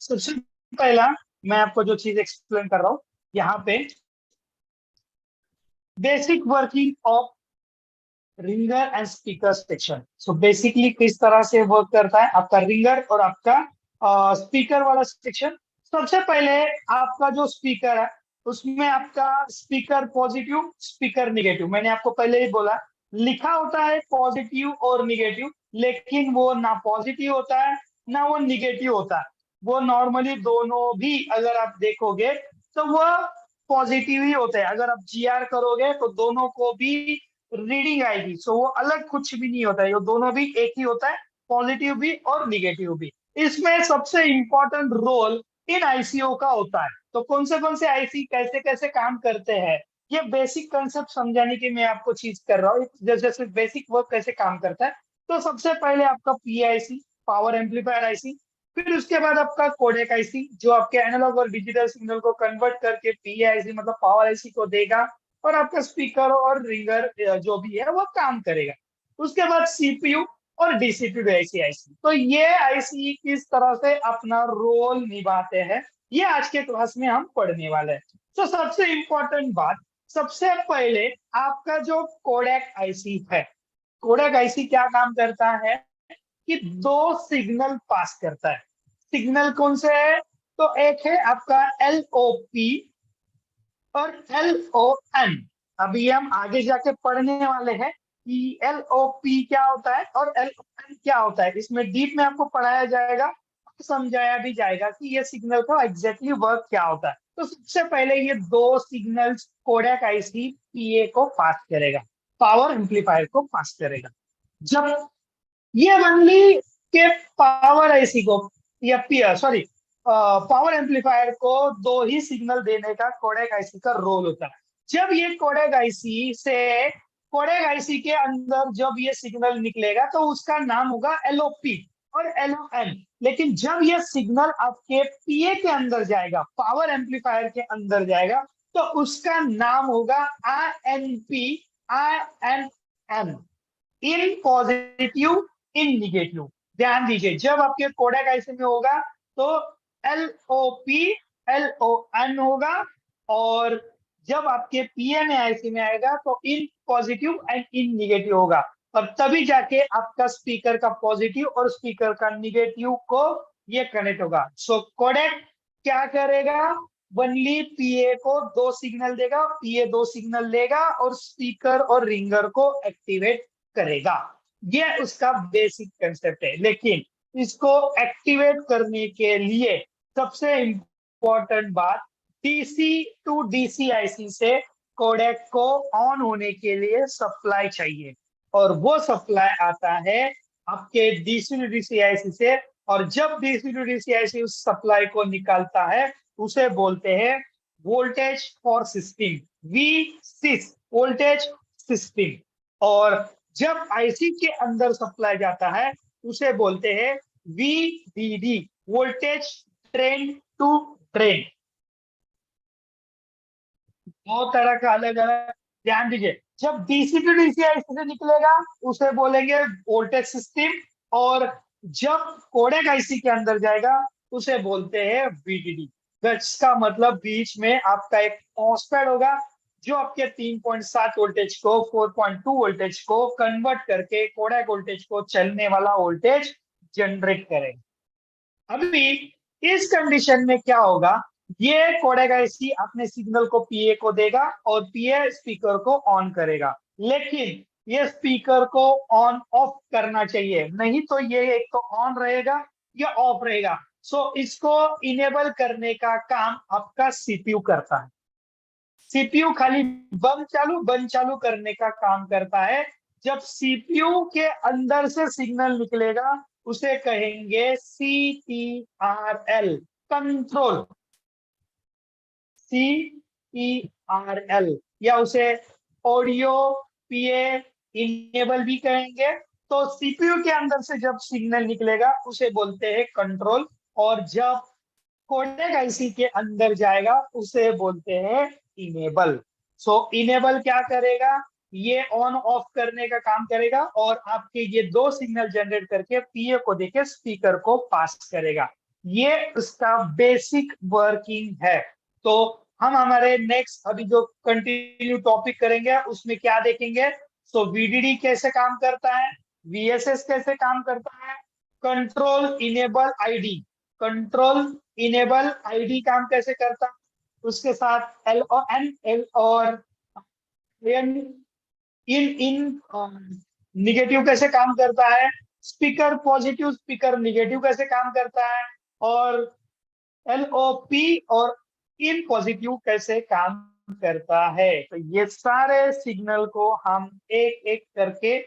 सबसे पहला मैं आपको जो चीज एक्सप्लेन कर रहा हूँ यहाँ पे, basic working of ringer and speaker section. So basically किस तरह से वर्क करता है आपका रिंगर और आपका स्पीकर वाला सेक्शन। सबसे पहले आपका जो स्पीकर है उसमें आपका स्पीकर पॉजिटिव स्पीकर निगेटिव, मैंने आपको पहले ही बोला लिखा होता है पॉजिटिव और निगेटिव, लेकिन वो ना पॉजिटिव होता है ना वो निगेटिव होता है। वो नॉर्मली दोनों भी अगर आप देखोगे तो वो पॉजिटिव ही होते हैं। अगर आप जीआर करोगे तो दोनों को भी रीडिंग आएगी। सो वो अलग कुछ भी नहीं होता है, ये दोनों भी एक ही होता है, पॉजिटिव भी और निगेटिव भी। इसमें सबसे इंपॉर्टेंट रोल इन आईसीओ का होता है। तो कौन से आईसी कैसे कैसे काम करते हैं, ये बेसिक कंसेप्ट समझाने की मैं आपको चीज कर रहा हूँ, जैसे बेसिक वर्क कैसे काम करता है। तो सबसे पहले आपका पीआईसी, पावर एम्पलीफायर आईसी, फिर उसके बाद आपका कोडेक आईसी जो आपके एनालॉग और डिजिटल सिग्नल को कन्वर्ट करके पीआईसी मतलब पावर आईसी को देगा, और आपका स्पीकर और रिंगर जो भी है वो काम करेगा। उसके बाद सीपीयू और डीसीपीयू ऐसी आईसी। तो ये आईसी किस तरह से अपना रोल निभाते हैं ये आज के क्लास में हम पढ़ने वाले हैं। तो सबसे इंपॉर्टेंट बात, सबसे पहले आपका जो कोडेक आईसी है, कोडेक आईसी क्या काम करता है कि दो सिग्नल पास करता है। सिग्नल कौन से है, तो एक है आपका एलओपी और एलओएन। अभी हम आगे जाके पढ़ने वाले हैं कि एलओपी क्या होता है और एलओएन क्या होता है। इसमें डीप में आपको पढ़ाया जाएगा, समझाया भी जाएगा कि ये सिग्नल का एग्जैक्टली वर्क क्या होता है। तो सबसे पहले ये दो सिग्नल्स कोडेक आईसी पीए को पास करेगा, पावर एम्पलीफायर को पास करेगा। जब ये मान ली के पावर आईसी को या सॉरी पावर एम्पलीफायर को दो ही सिग्नल देने का कोडेक आईसी का रोल होता है। जब ये कोडेक आईसी के अंदर जब ये सिग्नल निकलेगा तो उसका नाम होगा एलओपी और एलओएन। लेकिन जब ये सिग्नल आपके पीए के अंदर जाएगा, पावर एम्पलीफायर के अंदर जाएगा, तो उसका नाम होगा I N in positive in negative. ध्यान दीजिए, जब आपके कोडेक आईसी में होगा तो L O P L O N होगा, और जब आपके पीएम आईसी में आएगा तो in positive and in negative होगा। और तभी जाके आपका स्पीकर का पॉजिटिव और स्पीकर का निगेटिव को ये कनेक्ट होगा। सो कोडेक क्या करेगा, वनली पीए को दो सिग्नल देगा, पीए दो सिग्नल लेगा और स्पीकर और रिंगर को एक्टिवेट करेगा। ये उसका बेसिक कंसेप्ट है। लेकिन इसको एक्टिवेट करने के लिए सबसे इंपॉर्टेंट बात, डीसी टू डीसी आईसी से कोडेक को ऑन होने के लिए सप्लाई चाहिए, और वो सप्लाई आता है आपके डीसी टू डीसी आईसी से। और जब डीसी टू डीसी आईसी उस सप्लाई को निकालता है उसे बोलते हैं voltage for system, V sys, voltage system. और जब आईसी के अंदर सप्लाई जाता है उसे बोलते हैं VDD, voltage drain to drain. दो तरह का अलग अलग, ध्यान दीजिए। जब डीसी टू डीसी आईसी से निकलेगा उसे बोलेंगे वोल्टेज सिस्टम, और जब कोडेक आईसी के अंदर जाएगा उसे बोलते हैं वीडीडी। इसका मतलब बीच में आपका एक मॉसफेट होगा जो आपके 3.7 वोल्टेज को 4.2 वोल्टेज को कन्वर्ट करके कोडेक वोल्टेज को चलने वाला वोल्टेज जनरेट करेगा। अभी इस कंडीशन में क्या होगा, ये कोडेक आईसी अपने सिग्नल को पीए को देगा और पीए स्पीकर को ऑन करेगा। लेकिन ये स्पीकर को ऑन ऑफ करना चाहिए, नहीं तो ये एक तो ऑन रहेगा या ऑफ रहेगा। सो इसको इनेबल करने का काम आपका सीपीयू करता है। सीपीयू खाली बंद चालू करने का काम करता है। जब सीपीयू के अंदर से सिग्नल निकलेगा उसे कहेंगे CTRL, कंट्रोल, CTRL, या उसे ऑडियो पीए इनेबल भी कहेंगे। तो सीपीयू के अंदर से जब सिग्नल निकलेगा उसे बोलते हैं कंट्रोल, और जब कोडेक आईसी के अंदर जाएगा उसे बोलते हैं इनेबल। सो इनेबल क्या करेगा, ये ऑन ऑफ करने का काम करेगा और आपके ये दो सिग्नल जनरेट करके पीए को देके स्पीकर को पास करेगा। ये उसका बेसिक वर्किंग है। तो हम हमारे नेक्स्ट अभी जो कंटिन्यू टॉपिक करेंगे उसमें क्या देखेंगे, सो वीडीडी कैसे काम करता है, वीएसएस कैसे काम करता है, control enable ID, control enable ID काम कैसे करता है, उसके साथ एल और एन एल और एन इन इन निगेटिव कैसे काम करता है, स्पीकर पॉजिटिव स्पीकर निगेटिव कैसे काम करता है, और एलओपी और इन पॉजिटिव कैसे काम करता है। तो ये सारे सिग्नल को हम एक एक करके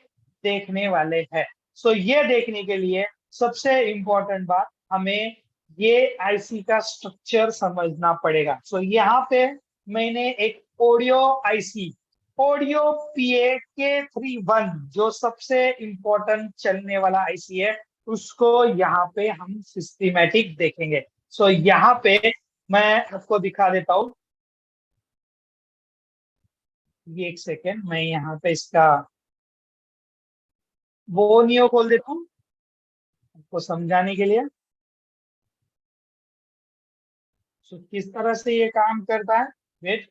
देखने वाले हैं। सो ये देखने के लिए सबसे इंपॉर्टेंट बात, हमें ये आईसी का स्ट्रक्चर समझना पड़ेगा। सो यहाँ पे मैंने एक ऑडियो आईसी, ऑडियो पीए के 31 जो सबसे इंपॉर्टेंट चलने वाला आईसी है, उसको यहाँ पे हम सिस्टमेटिक देखेंगे। सो यहाँ पे मैं आपको दिखा देता हूँ, ये एक सेकेंड, मैं यहाँ पे इसका वो नियो खोल देता हूँ आपको समझाने के लिए। सो किस तरह से ये काम करता है, वेट।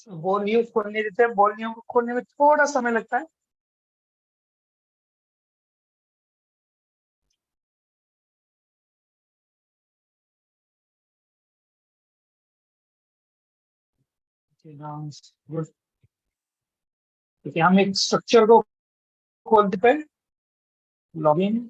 वो नियो खोलने देते हैं, वो नियो को खोलने में थोड़ा समय लगता है। गुड। क्योंकि हम एक स्ट्रक्चर को खोलते हैं, लॉगिन,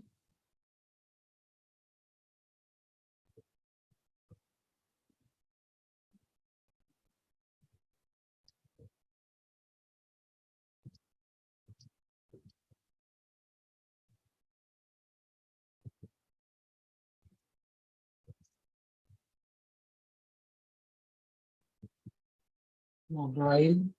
मोबाइल,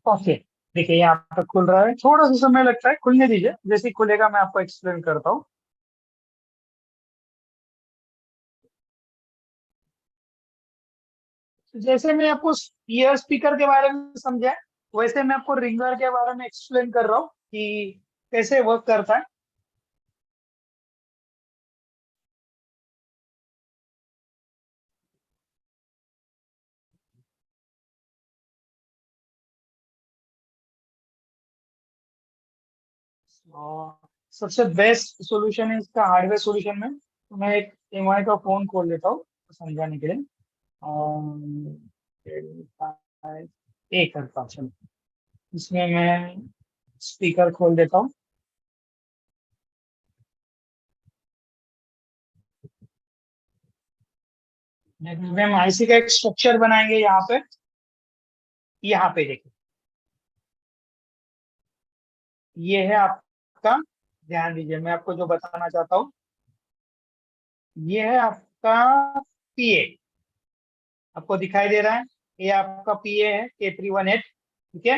ओके। देखिए यहाँ पे खुल रहा है, थोड़ा सा समय लगता है, खुलने दीजिए, जैसे ही खुलेगा मैं आपको एक्सप्लेन करता हूँ। जैसे मैं आपको ईयर स्पीकर के बारे में समझा, वैसे मैं आपको रिंगर के बारे में एक्सप्लेन कर रहा हूँ कि कैसे वर्क करता है। और सबसे बेस्ट सॉल्यूशन है इसका हार्डवेयर सॉल्यूशन में, तो मैं एक एमआई का फोन खोल लेता हूँ समझाने के लिए। एक करता हूँ, चलो इसमें मैं स्पीकर खोल देता हूँ। हम आईसी का एक स्ट्रक्चर बनाएंगे यहाँ पे, यहाँ पे देखिए, ये है आपका, ध्यान दीजिए मैं आपको जो बताना चाहता हूँ, ये है आपका पीए, आपको दिखाई दे रहा है, ये आपका पीए है K318। ठीक है,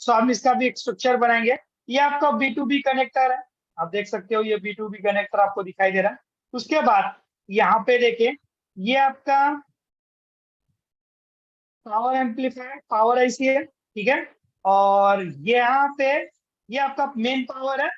सो हम इसका भी एक स्ट्रक्चर बनाएंगे। ये आपका B2B कनेक्टर है, आप देख सकते हो ये B2B कनेक्टर आपको दिखाई दे रहा है। उसके बाद यहाँ पे देखिए, ये आपका पावर एम्पलीफायर, पावर आईसी है, ठीक है। और ये यहाँ पे ये आपका मेन पावर है,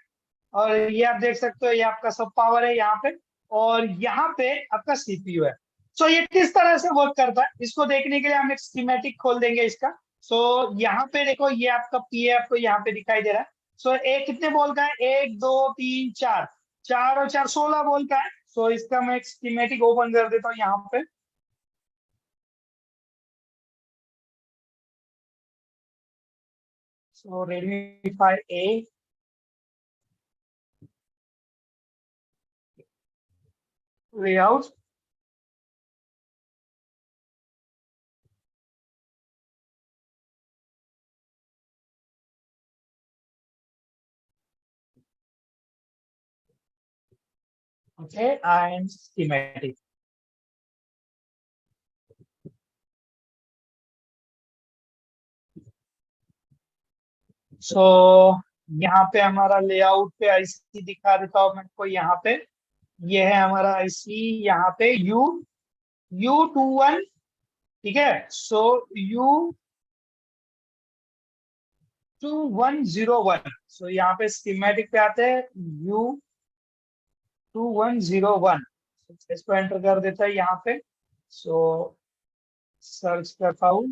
और ये आप देख सकते हो ये आपका सब पावर है यहाँ पे, और यहाँ पे आपका सीपीयू है। सो ये किस तरह से वर्क करता है इसको देखने के लिए हम एक स्कीमेटिक खोल देंगे इसका। सो यहाँ पे देखो, ये आपका पीए आपको यहाँ पे दिखाई दे रहा है। सो एक कितने वोल्ट का है, 1 2 3 4, 4 और 4 16 वोल्ट का है। सो इसका मैं एक स्कीमेटिक ओपन कर देता हूँ यहाँ पे। So Redmi 5A layout. Okay and schematic. So यहाँ पे हमारा लेआउट पे आईसी दिखा देता हूँ मैं आपको यहाँ पे। ये है हमारा आईसी यहाँ पे U21। ठीक है, सो U2101। सो यहाँ पे स्कीमेटिक पे आते हैं U2101। इसको एंटर कर देता है यहाँ पे। सो सर्च करता हूँ,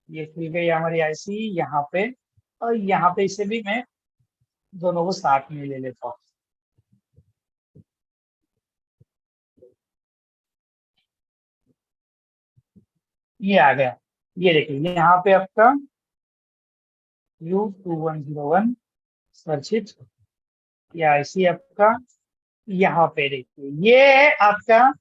ये खुल गई हमारी आईसी यहाँ पे। और यहाँ पे इसे भी मैं दोनों को साथ में ले लेता हूँ। ये आ गया, ये देखिए यहाँ पे आपका U2101 सर्च इट। ये आईसी आपका यहाँ पे देखिए, ये है आपका,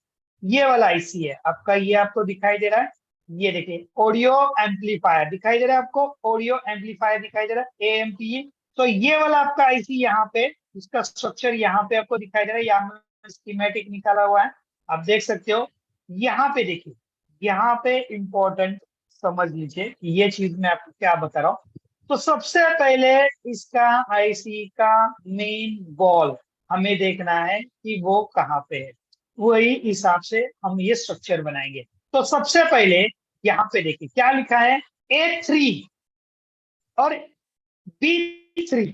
ये वाला आईसी है आपका। ये आपको दिखाई दे रहा है, ये देखिए ऑडियो एम्पलीफायर दिखाई दे रहा है आपको, ऑडियो एम्पलीफायर दिखाई दे रहा है AMPE। तो ये वाला आपका आईसी यहाँ पे, इसका स्ट्रक्चर यहाँ पे आपको दिखाई दे रहा है। यहाँ में स्कीमेटिक निकाला हुआ है, आप देख सकते हो। यहाँ पे देखिए, यहाँ पे इंपॉर्टेंट समझ लीजिए कि ये चीज मैं आपको क्या बता रहा हूँ। तो सबसे पहले इसका आईसी का मेन बॉल हमें देखना है कि वो कहाँ पे है, वही हिसाब से हम ये स्ट्रक्चर बनाएंगे। तो सबसे पहले यहाँ पे देखिए क्या लिखा है, A3 और B3।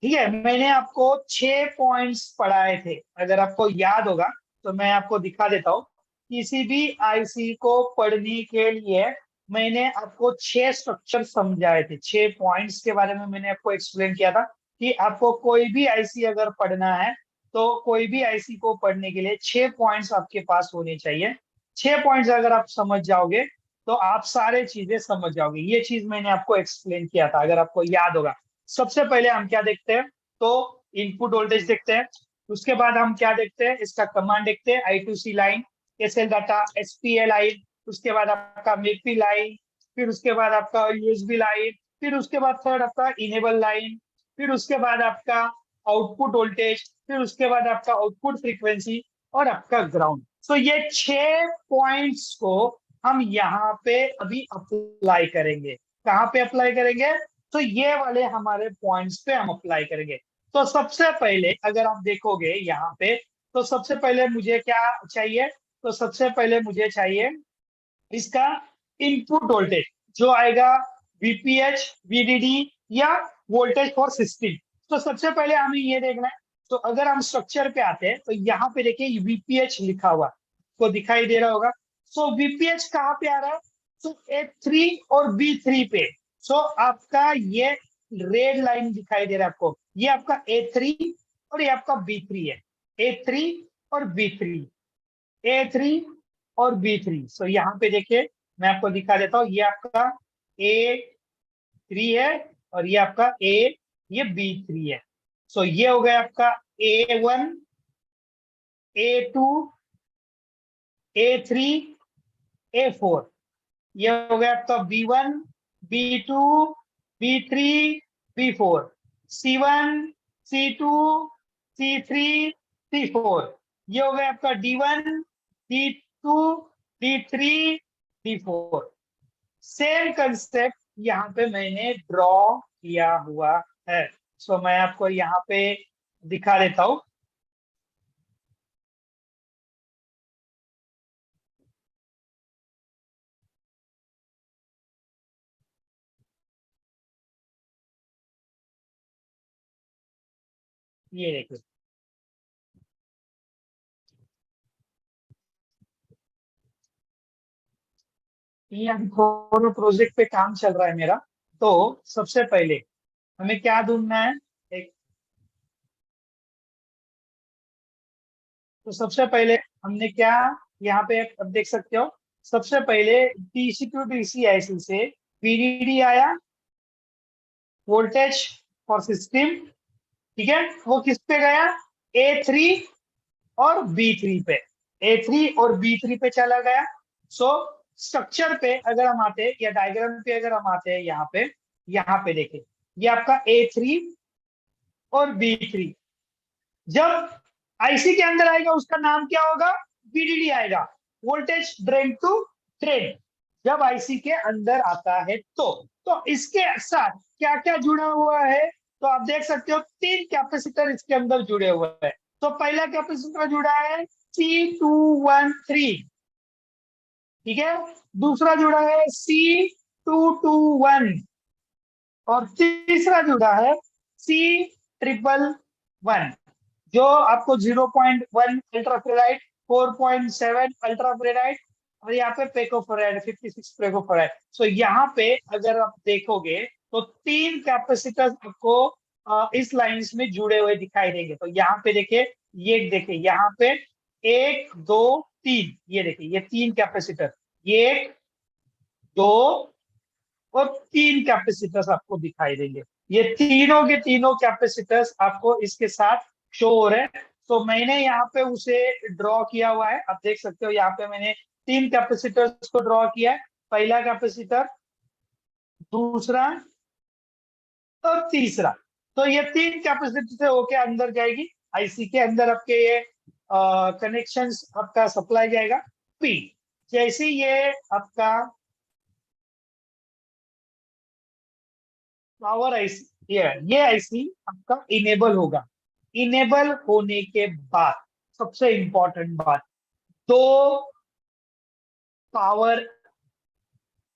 ठीक है, मैंने आपको 6 पॉइंट्स पढ़ाए थे, अगर आपको याद होगा तो मैं आपको दिखा देता हूँ। किसी भी आईसी को पढ़ने के लिए मैंने आपको 6 स्ट्रक्चर समझाए थे, 6 पॉइंट्स के बारे में मैंने आपको एक्सप्लेन किया था कि आपको कोई भी आईसी अगर पढ़ना है तो कोई भी आईसी को पढ़ने के लिए 6 पॉइंट्स आपके पास होने चाहिए। 6 पॉइंट्स अगर आप समझ जाओगे तो आप सारे चीजें समझ जाओगे। ये चीज मैंने आपको एक्सप्लेन किया था, अगर आपको याद होगा। सबसे पहले हम क्या देखते हैं, तो इनपुट वोल्टेज देखते हैं। उसके बाद हम क्या देखते हैं, इसका कमांड देखते हैं, I2C line, SL data, SPA line. उसके बाद आपका मेपी लाइन, फिर उसके बाद आपका USB लाइन, फिर उसके बाद थर्ड आपका इनेबल लाइन, फिर उसके बाद आपका आउटपुट वोल्टेज, फिर उसके बाद आपका आउटपुट फ्रीक्वेंसी और आपका ग्राउंड। तो ये 6 पॉइंट्स को हम यहाँ पे अभी अप्लाई करेंगे। कहाँ पे अप्लाई करेंगे, तो ये वाले हमारे पॉइंट्स पे हम अप्लाई करेंगे। तो सबसे पहले अगर आप देखोगे यहाँ पे, तो सबसे पहले मुझे क्या चाहिए, तो सबसे पहले मुझे चाहिए इसका इनपुट वोल्टेज जो आएगा, VPH, VDD या वोल्टेज फॉर सिस्टम। तो सबसे पहले हमें ये देखना है। तो अगर हम स्ट्रक्चर पे आते हैं तो यहाँ पे देखिए VPH लिखा हुआ को दिखाई दे रहा होगा। सो VPH कहाँ पे आ रहा है, तो A3 और B3 पे। सो आपका ये रेड लाइन दिखाई दे रहा है आपको, ये आपका A3 और ये आपका B3 है। A3 और B3, A3 और B3। सो यहाँ पे देखिए मैं आपको दिखा देता हूँ, ये आपका A3 है और ये आपका ये B3 है। सो ये हो गया आपका A1, A2, A3, A4। ये हो गया आपका B1, B2, B3, B4, C1, C2, C3, C4। ये हो गया आपका D1, D2, D3, D4। Same concept यहाँ पे मैंने ड्रॉ किया हुआ है। सो मैं आपको यहाँ पे दिखा देता हूँ। ये देखिए, ये अभी थोड़ा प्रोजेक्ट पे काम चल रहा है मेरा। तो सबसे पहले हमें क्या ढूंढना है, एक तो सबसे पहले हमने क्या, यहाँ पे अब देख सकते हो, सबसे पहले डीसी टू डीसी आईसी से वीडीडी आया, वोल्टेज फॉर सिस्टम, ठीक है। वो किस पे गया, A3 और B3 पे, A3 और B3 पे चला गया। सो स्ट्रक्चर पे अगर हम आते हैं या डायग्राम पे अगर हम आते हैं, यहाँ पे देखें, ये आपका A3 और B3 जब आईसी के अंदर आएगा उसका नाम क्या होगा, वीडीडी आएगा, वोल्टेज ड्रेन टू ड्रेन। जब आईसी के अंदर आता है तो इसके साथ क्या क्या जुड़ा हुआ है, तो आप देख सकते हो 3 कैपेसिटर इसके अंदर जुड़े हुए हैं। तो पहला कैपेसिटर जुड़ा है C213, ठीक है। दूसरा जुड़ा है C221 और तीसरा जुड़ा है C111, जो आपको 0.1 अल्ट्राफेराइड, 4.7 अल्ट्राफेराइड और यहाँ पे पेकोफेराइड 56 पेकोफेराइड। सो यहाँ पे अगर आप देखोगे तो 3 कैपेसिटर्स आपको इस लाइंस में जुड़े हुए दिखाई देंगे। तो यहाँ पे देखिए, ये देखिए यहाँ पे 1 2 3, ये देखिए ये 3 कैपेसिटर, ये 1 2 और 3 कैपेसिटर्स आपको दिखाई देंगे। ये तीनों के तीनों कैपेसिटर्स आपको इसके साथ शो हो रहे हैं। तो मैंने यहाँ पे उसे ड्रॉ किया हुआ है, आप देख सकते हो यहाँ पे मैंने 3 कैपेसिटर्स को ड्रॉ किया है, पहला कैपेसिटर, दूसरा और तीसरा। तो ये 3 कैपेसिटर से होके अंदर जाएगी आईसी के अंदर, आपके ये कनेक्शंस आपका सप्लाई जाएगा पी। जैसे ये आपका पावर आईसी, ये आईसी आपका इनेबल होगा। इनेबल होने के बाद सबसे इंपॉर्टेंट बात, दो पावर,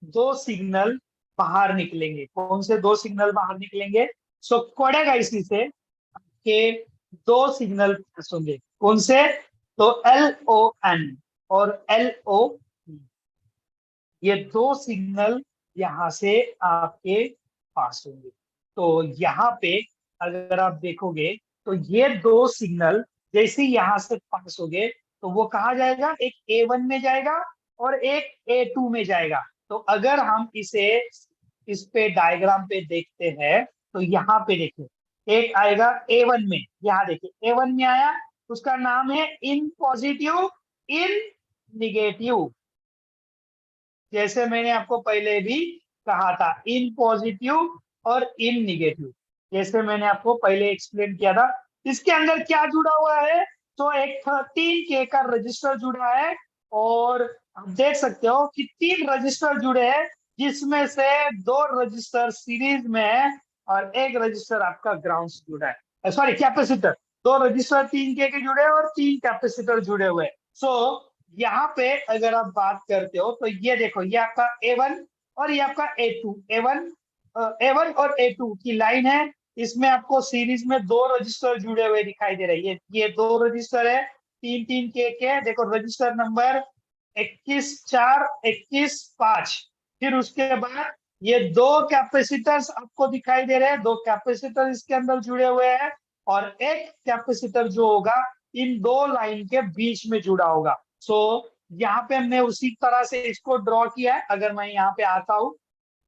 दो सिग्नल बाहर निकलेंगे। कौन से दो सिग्नल बाहर निकलेंगे, सो कोडेक आईसी से के दो सिग्नल पास होंगे। कौन से, तो LON और LO, ये दो सिग्नल यहाँ से आपके पास होंगे। तो यहाँ पे अगर आप देखोगे तो ये दो सिग्नल जैसे यहाँ से पास होंगे तो वो कहा जाएगा, एक A1 में जाएगा और एक A2 में जाएगा। तो अगर हम इसे इस पे डायग्राम पे देखते हैं तो यहाँ पे देखिए एक आएगा A1 में, यहाँ देखिए A1 में आया, उसका नाम है इन पॉजिटिव, इन निगेटिव। जैसे मैंने आपको पहले भी कहा था, इन पॉजिटिव और इन निगेटिव, जैसे मैंने आपको पहले एक्सप्लेन किया था। इसके अंदर क्या जुड़ा हुआ है, तो एक 13K का रजिस्टर जुड़ा है और आप देख सकते हो कि 3 रजिस्टर जुड़े हैं, जिसमें से 2 रजिस्टर सीरीज में है और एक रजिस्टर आपका ग्राउंड से जुड़ा है, सॉरी कैपेसिटर। 2 रजिस्टर 3K के जुड़े हैं और 3 कैपेसिटर जुड़े हुए हैं। सो यहाँ पे अगर आप बात करते हो तो ये देखो, ये आपका A1 और ये आपका A2, A1 और A2 की लाइन है। इसमें आपको सीरीज में 2 रजिस्टर जुड़े हुए दिखाई दे रहे हैं। ये 2 रजिस्टर है 3 3K के, देखो रजिस्टर नंबर 21 4 21 5। फिर उसके बाद ये 2 कैपेसिटर्स आपको दिखाई दे रहे हैं, 2 कैपेसिटर इसके अंदर जुड़े हुए हैं और एक कैपेसिटर जो होगा इन दो लाइन के बीच में जुड़ा होगा। सो यहाँ पे हमने उसी तरह से इसको ड्रॉ किया है। अगर मैं यहाँ पे आता हूं,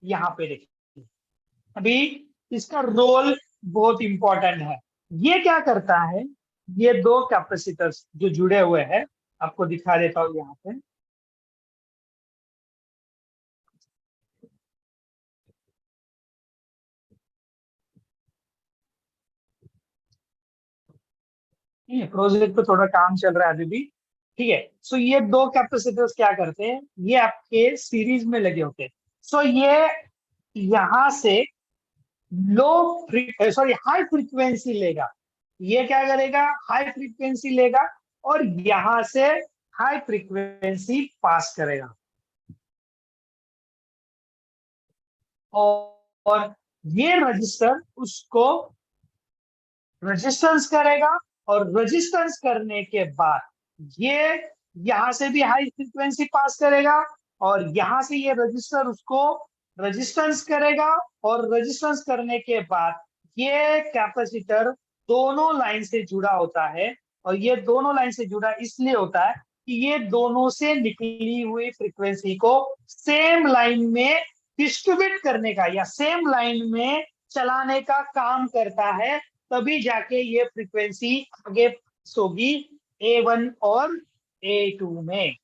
यहाँ पे देखिए अभी इसका रोल बहुत इंपॉर्टेंट है। ये क्या करता है, ये 2 कैपेसिटर्स जो जुड़े हुए हैं, आपको दिखा देता हूँ यहाँ पे। ठीक है, प्रोजेक्ट पे थोड़ा काम चल रहा है अभी भी, ठीक है। सो ये 2 कैपेसिटर्स क्या करते हैं, ये आपके सीरीज में लगे होते हैं। सो ये यहाँ से लो सॉरी हाई फ्रीक्वेंसी लेगा। ये क्या करेगा, हाई फ्रीक्वेंसी लेगा और यहां से हाई फ्रीक्वेंसी पास करेगा और ये रजिस्टर उसको रेजिस्टेंस करेगा और रेजिस्टेंस करने के बाद ये यहां से भी हाई फ्रीक्वेंसी पास करेगा और यहां से ये रजिस्टर उसको रेजिस्टेंस करेगा और रेजिस्टेंस करने के बाद ये कैपेसिटर दोनों लाइन से जुड़ा होता है और ये दोनों लाइन से जुड़ा इसलिए होता है कि ये दोनों से निकली हुई फ्रीक्वेंसी को सेम लाइन में डिस्ट्रीब्यूट करने का या सेम लाइन में चलाने का काम करता है, तभी जाके ये फ्रीक्वेंसी आगे पास होगी A1 और A2 में।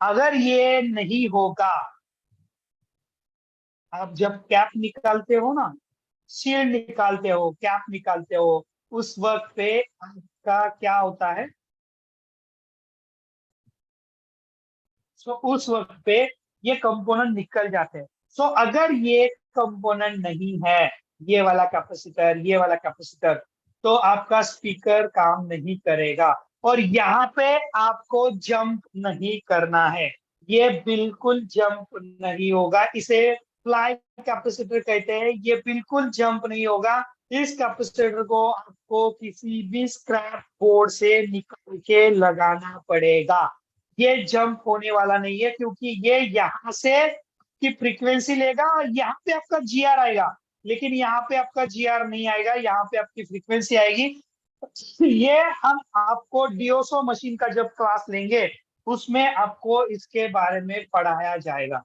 अगर ये नहीं होगा, आप जब कैप निकालते हो ना, शील्ड निकालते हो, कैप निकालते हो, उस वक्त पे आपका क्या होता है, सो उस वक्त पे ये कंपोनेंट निकल जाते हैं। सो अगर ये कंपोनेंट नहीं है, ये वाला कैपेसिटर, ये वाला कैपेसिटर, तो आपका स्पीकर काम नहीं करेगा। और यहाँ पे आपको जंप नहीं करना है, ये बिल्कुल जंप नहीं होगा। इसे फ्लाई कैपेसिटर कहते हैं। ये बिल्कुल जंप नहीं होगा। इस कैपेसिटर को आपको किसी भी स्क्रैप बोर्ड से निकाल के लगाना पड़ेगा। ये जंप होने वाला नहीं है, क्योंकि ये यहाँ से की फ्रीक्वेंसी लेगा और यहाँ पे आपका जीआर आएगा, लेकिन यहाँ पे आपका जीआर नहीं आएगा, यहाँ पे आपकी फ्रीक्वेंसी आएगी। ये हम आपको डीओसो मशीन का जब क्लास लेंगे, उसमें आपको इसके बारे में पढ़ाया जाएगा।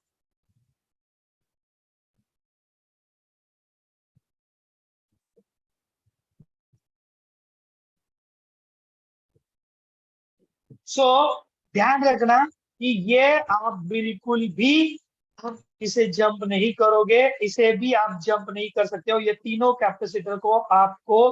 सो ध्यान रखना कि ये आप बिल्कुल भी आप इसे जंप नहीं करोगे, इसे भी आप जंप नहीं कर सकते हो। ये तीनों कैपेसिटर को आपको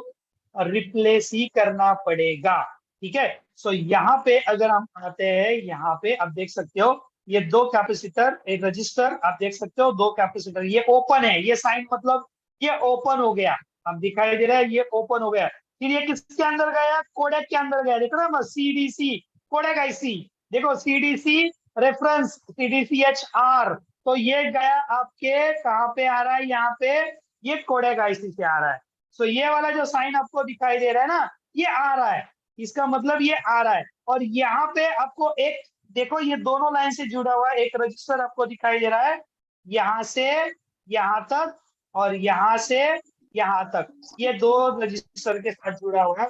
रिप्लेस ही करना पड़ेगा। ठीक है। सो यहाँ पे अगर हम आते हैं, यहाँ पे आप देख सकते हो ये दो कैपेसिटर, एक रजिस्टर, आप देख सकते हो दो कैपेसिटर, ये ओपन है, ये साइन मतलब ये ओपन हो गया। अब दिखाई दे रहा है ये ओपन हो गया। फिर ये किसके अंदर गया, कोडेक के अंदर गया। देख रहे हो सीडीसी कोडेक आईसी, देखो सीडीसी रेफरेंस CDCH-R, तो ये गया आपके कहाँ पे आ रहा है, यहाँ पे ये कोडेक आईसी से आ रहा है। सो ये वाला जो साइन आपको दिखाई दे रहा है ना, ये आ रहा है, इसका मतलब ये आ रहा है। और यहाँ पे आपको एक देखो, ये दोनों लाइन से जुड़ा हुआ एक रजिस्टर आपको दिखाई दे रहा है, यहाँ से यहाँ तक और यहाँ से यहाँ तक, ये दो रजिस्टर के साथ जुड़ा हुआ है।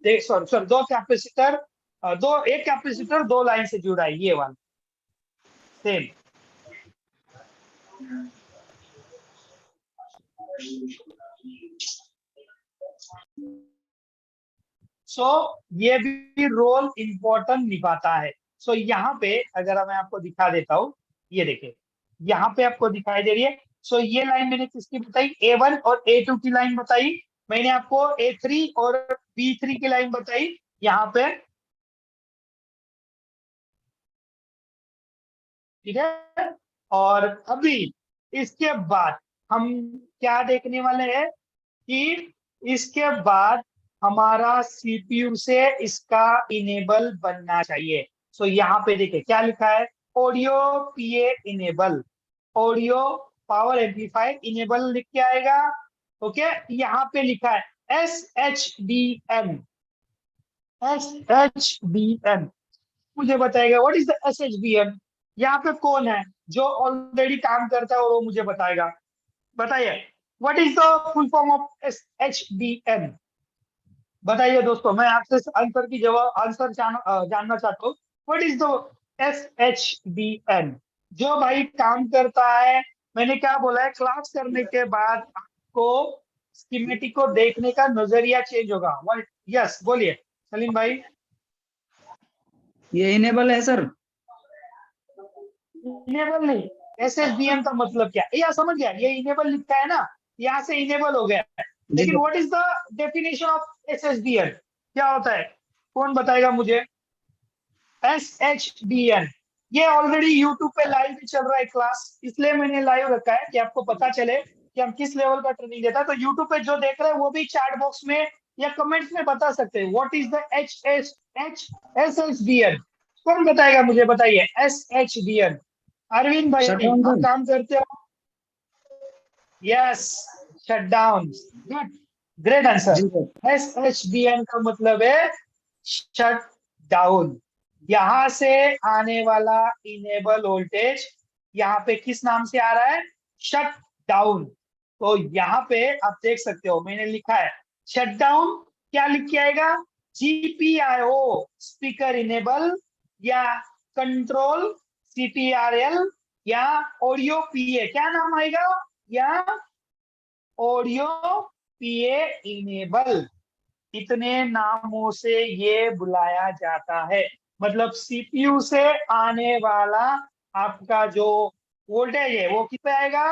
देख सॉरी सॉरी, दो कैपेसिटर, एक कैपेसिटर दो लाइन से जुड़ा है, ये वाला सेम। सो ये भी रोल इंपॉर्टेंट निभाता है। सो यहाँ पे अगर मैं आपको दिखा देता हूँ, ये देखिए यहाँ पे आपको दिखाई दे रही है। सो ये लाइन मैंने किसकी बताई, A1 और A2 की लाइन बताई। मैंने आपको A3 और B3 की लाइन बताई यहाँ पे। ठीक है। और अभी इसके बाद हम क्या देखने वाले हैं कि इसके बाद हमारा सीपीयू से इसका इनेबल बनना चाहिए। सो यहाँ पे देखिए क्या लिखा है, audio PA enable, audio power amplifier enable लिख के आएगा। ओके, यहाँ पे लिखा है SHDN, SHDN। मुझे बताएगा व्हाट इज द SHDN, यहाँ पे कौन है जो ऑलरेडी काम करता है और वो मुझे बताएगा। बताइए what is the full form of SHDN। बताइए दोस्तों, मैं आपसे आंसर की जवाब आंसर जानना चाहता हूँ। व्हाट इज द SHDN जो भाई काम करता है। मैंने क्या बोला है, क्लास करने के बाद आपको स्कीमेटिक को देखने का नजरिया चेंज होगा। यस बोलिए सलीम भाई। ये इनेबल है सर। इनेबल नहीं, SSDN का मतलब क्या, यह समझ गया, ये इनेबल लिखा है ना, यहाँ से इनेबल हो गया। जी लेकिन what is the definition of SSDN, क्या होता है, कौन बताएगा मुझे। SHDN ये ऑलरेडी यूट्यूब पे लाइव भी चल रहा है क्लास, इसलिए मैंने लाइव रखा है कि आपको पता चले कि हम किस लेवल का ट्रेनिंग देता है। तो यूट्यूब पे जो देख रहे हैं वो भी चैट बॉक्स में या कमेंट्स में बता सकते हैं व्हाट इज द SHDN। कौन बताएगा मुझे, बताइए SHDN। अरविंद भाई शट डाउन आप सर। काम करते हो। Yes, shut down, good, great answer. जी सर। SHDN का मतलब है शट डाउन। यहां से आने वाला इनेबल वोल्टेज यहाँ पे किस नाम से आ रहा है, शट डाउन। तो यहाँ पे आप देख सकते हो मैंने लिखा है शट डाउन, क्या लिख के आएगा, GPIO स्पीकर इनेबल, या कंट्रोल CTRL, या ऑडियो PA, क्या नाम आएगा, या ऑडियो PA इनेबल। इतने नामों से ये बुलाया जाता है। मतलब सीपीयू से आने वाला आपका जो वोल्टेज है वो किस पे आएगा,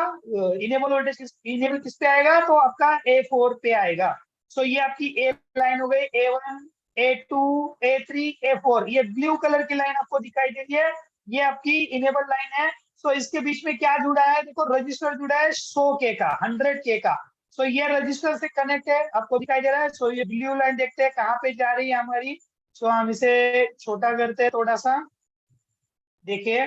इनेबल वोल्टेज इनेबल किस पे आएगा, तो आपका A4 पे आएगा। सो ये आपकी ए लाइन हो गई, A1 A2 A3 A4। ये ब्लू कलर की लाइन आपको दिखाई दे रही है, ये आपकी इनेबल लाइन है। सो इसके बीच में क्या जुड़ा है, देखो रजिस्टर जुड़ा है 100K का, 100K का। सो ये रजिस्टर से कनेक्ट है, आपको दिखाई दे रहा है। सो ये ब्लू लाइन देखते हैं कहाँ पे जा रही है हमारी। सो हम इसे छोटा करते हैं थोड़ा सा, देखिए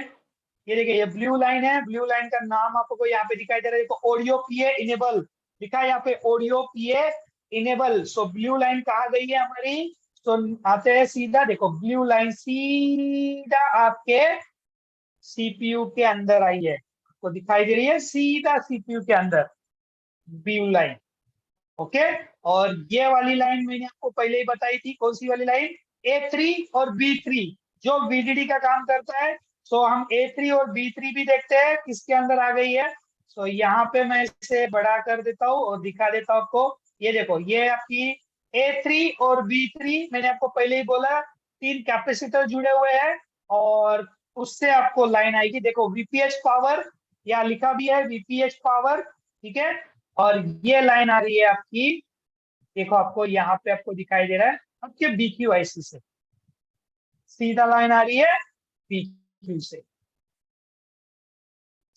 ये देखिए ये ब्लू लाइन है, ब्लू लाइन का नाम आपको यहाँ पे दिखाई दे रहा है, देखो ऑडियो पीए इनेबल लिखा है यहाँ पे, ऑडियो पीए इनेबल। सो ब्लू लाइन कहाँ गई है हमारी, तो आते हैं सीधा, देखो ब्लू लाइन सीधा आपके सीपीयू के अंदर आई है, आपको दिखाई दे रही है सीधा सीपीयू के अंदर ब्लू लाइन। ओके, और ये वाली लाइन मैंने आपको पहले ही बताई थी, कौन सी वाली लाइन, A3 और B3 जो VDD का काम करता है। सो हम A3 और B3 भी देखते हैं किसके अंदर आ गई है। सो यहाँ पे मैं इसे बड़ा कर देता हूँ और दिखा देता हूँ आपको। ये देखो ये आपकी A3 और B3, मैंने आपको पहले ही बोला 3 कैपेसिटर जुड़े हुए हैं, और उससे आपको लाइन आएगी, देखो VPH पावर, यहाँ लिखा भी है VPH पावर, ठीक है। और ये लाइन आ रही है आपकी, देखो आपको यहाँ पे आपको दिखाई दे रहा है आपके BQIC से, सीधा लाइन आ रही है BQ से।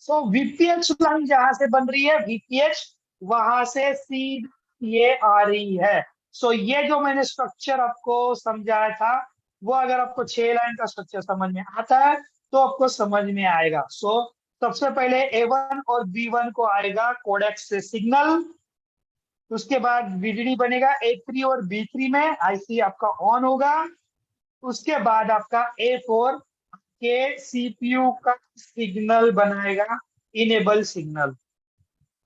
सो VPH लाइन जहां से बन रही है, VPH वहां से सीधा ये आ रही है। सो ये जो मैंने स्ट्रक्चर आपको समझाया था, वो अगर आपको 6 लाइन का स्ट्रक्चर समझ में आता है तो आपको समझ में आएगा। सो सबसे पहले A1 और B1 को आएगा कोडेक्स से सिग्नल, उसके बाद VDD बनेगा A3 और B3 में, IC आपका ऑन होगा। उसके बाद आपका A4 के CPU का सिग्नल बनाएगा इनेबल सिग्नल।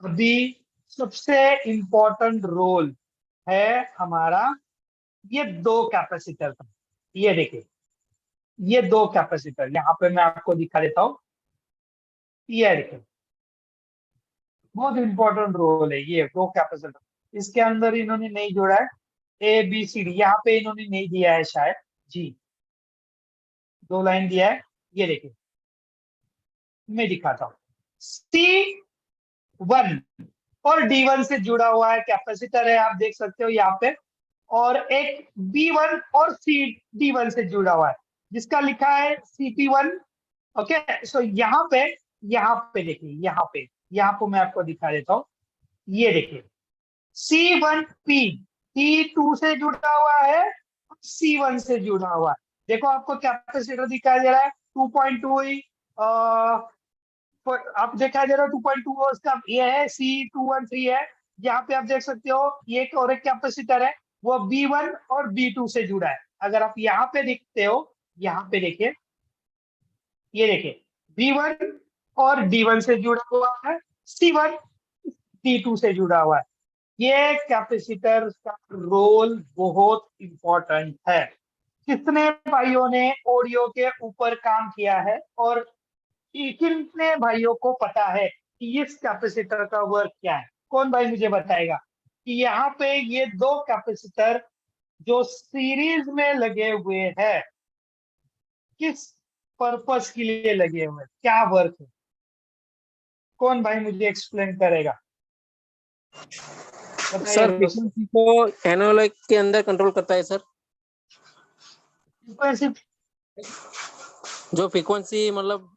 अभी सबसे इंपॉर्टेंट रोल है हमारा ये 2 कैपेसिटर का। ये देखिए ये 2 कैपेसिटर यहाँ पे मैं आपको दिखा देता हूँ, ये देखिए बहुत इंपॉर्टेंट रोल है ये 2 कैपेसिटर। इसके अंदर इन्होंने नहीं जोड़ा है ABCD, यहाँ पे इन्होंने नहीं दिया है शायद जी, 2 लाइन दिया है। ये देखिए मैं दिखाता हूँ, C1 और D1 से जुड़ा हुआ है कैपेसिटर है, आप देख सकते हो यहाँ पे। और एक B1 और CD1 से जुड़ा हुआ है जिसका लिखा है CP1। ओके, सो यहाँ पे देखिए, यहाँ पे मैं आपको दिखा देता हूँ। ये देखिए C1P T2 से जुड़ा हुआ है, C1 से जुड़ा हुआ है। देखो आपको कैपेसिटर दिखाई दे रहा है 2.2 ही, आप दिखाई दे रहा है 2.2, उसका ये है C213 है। यहाँ पे आप देख सकते हो ये एक और एक कैपेसिटर है, वो B1 और B2 से जुड़ा है। अगर आप यहाँ पे देखते हो, यहाँ पे देखिए, ये देखिए B1 और D1 से जुड़ा हुआ है, C1 D2 से जुड़ा हुआ है। ये कैपेसिटर का रोल बहुत इंपॉर्टेंट है। कितने भाइयों ने ऑडियो के ऊपर काम किया है, और कितने भाइयों को पता है कि इस कैपेसिटर का वर्क क्या है, कौन भाई मुझे बताएगा कि यहाँ पे ये 2 कैपेसिटर जो सीरीज में लगे हुए हैं किस पर्पस के लिए लगे हुए हैं, क्या वर्क है, कौन भाई मुझे एक्सप्लेन करेगा, बताइए सर दोस्तों। फ्रीक्वेंसी को एनालॉग के अंदर कंट्रोल करता है सर। फ्रीक्वेंसी, जो फ्रीक्वेंसी मतलब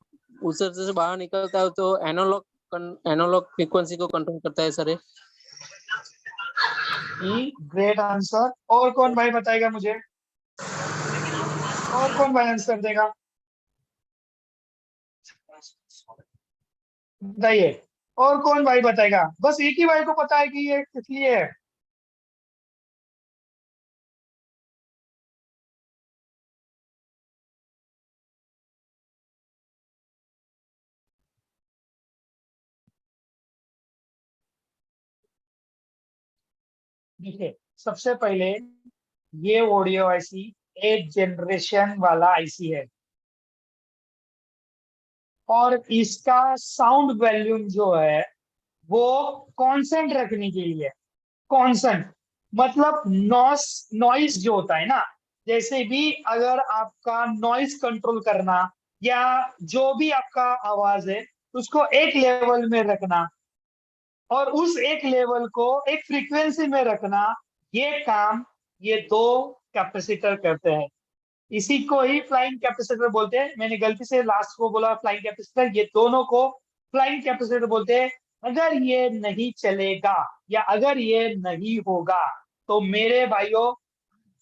उस से बाहर निकलता है तो एनालॉग फ्रीक्वेंसी को कंट्रोल करता है सर ये। Great answer. और कौन भाई बताएगा मुझे, और कौन भाई आंसर देगा, बताइए। और कौन भाई बताएगा, बस एक ही भाई को पता है कि ये किस लिए है। देखिए सबसे पहले ये ऑडियो आईसी 8 जनरेशन वाला आईसी है और इसका साउंड वॉल्यूम जो है वो कांस्टेंट रखने के लिए, कांस्टेंट मतलब नॉइस जो होता है ना, जैसे भी अगर आपका नॉइस कंट्रोल करना या जो भी आपका आवाज है उसको एक लेवल में रखना और उस एक लेवल को एक फ्रीक्वेंसी में रखना, ये काम ये दो कैपेसिटर करते हैं। इसी को ही फ्लाइंग कैपेसिटर बोलते हैं। मैंने गलती से लास्ट को बोला फ्लाइंग कैपेसिटर, ये दोनों को फ्लाइंग कैपेसिटर बोलते हैं। अगर ये नहीं चलेगा या अगर ये नहीं होगा तो मेरे भाइयों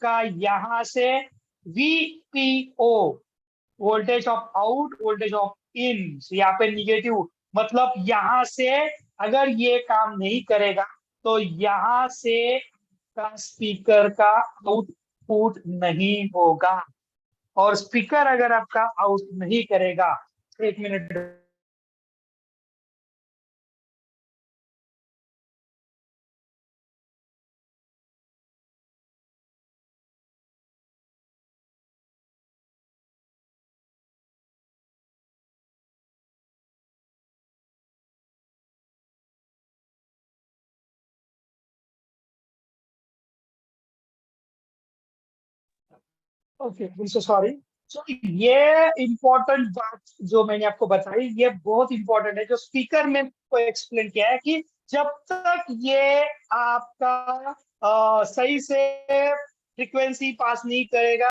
का यहाँ से VPO, voltage of out voltage of in, यहाँ पे निगेटिव, मतलब यहाँ से अगर ये काम नहीं करेगा तो यहाँ से का स्पीकर का आउटपुट नहीं होगा। और स्पीकर अगर आपका आउट नहीं करेगा, एक मिनट, ओके सो सॉरी। तो ये इंपॉर्टेंट बात जो मैंने आपको बताई ये बहुत इंपॉर्टेंट है, जो स्पीकर में को एक्सप्लेन किया है कि जब तक ये आपका सही से फ्रीक्वेंसी पास नहीं करेगा